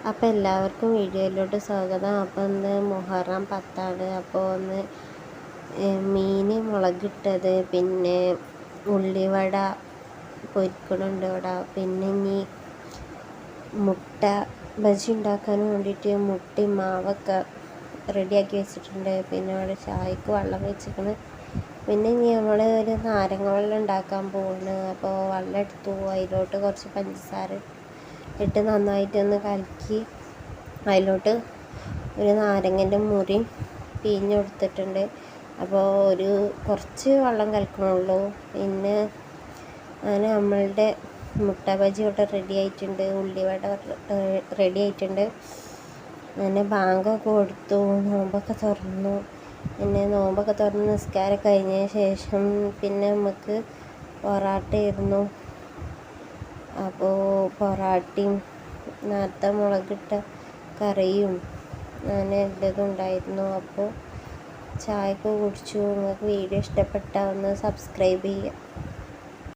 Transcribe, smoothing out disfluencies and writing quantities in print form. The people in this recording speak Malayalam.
അപ്പോൾ എല്ലാവർക്കും വീഡിയോയിലോട്ട് സ്വാഗതം. അപ്പോൾ ഇന്ന് മുഹറം 10 അപ്പോൾ ഒന്ന് മീൻ മുളകിട്ടത്, പിന്നെ ഉള്ളിവട പൊരിക്കണുണ്ട് ഇവിടെ. പിന്നെ ഇനി മുട്ട ബജി ഉണ്ടാക്കാൻ വേണ്ടിയിട്ട് മുട്ടയും മാവൊക്കെ റെഡിയാക്കി വെച്ചിട്ടുണ്ട്. പിന്നെ അവിടെ ചായക്ക് വെള്ളം വെച്ചിരിക്കണ്. പിന്നെ ഇനി നമ്മൾ ഒരു നാരങ്ങ വെള്ളം ഉണ്ടാക്കാൻ പോകുന്നു. അപ്പോൾ വെള്ളം എടുത്തു, അതിലോട്ട് കുറച്ച് പഞ്ചസാര ഇട്ട് നന്നായിട്ടൊന്ന് കലക്കി അതിലോട്ട് ഒരു നാരങ്ങൻ്റെ മുറി പിഴിഞ്ഞെടുത്തിട്ടുണ്ട്. അപ്പോൾ കുറച്ച് വെള്ളം കലക്കണുള്ളൂ. പിന്നെ അങ്ങനെ നമ്മളുടെ മുട്ട ബജി ഇവിടെ റെഡി ആയിട്ടുണ്ട്, ഉള്ളിവട റെഡി ആയിട്ടുണ്ട്. അങ്ങനെ ബാങ്കൊക്കെ കൊടുത്തു, നോമ്പൊക്കെ തുറന്നു. പിന്നെ നോമ്പൊക്കെ തുറന്ന് നിസ്കാരം കഴിഞ്ഞ ശേഷം പിന്നെ നമുക്ക് പൊറാട്ടയായിരുന്നു. അപ്പോൾ പൊറാട്ടയും നേരത്തെ മുളകിട്ട കറിയും അങ്ങനെ ഇതൊക്കെ ഉണ്ടായിരുന്നു. അപ്പോൾ ചായയൊക്കെ കുടിച്ചു. നിങ്ങൾക്ക് വീഡിയോ ഇഷ്ടപ്പെട്ടാൽ ഒന്ന് സബ്സ്ക്രൈബ് ചെയ്യുക.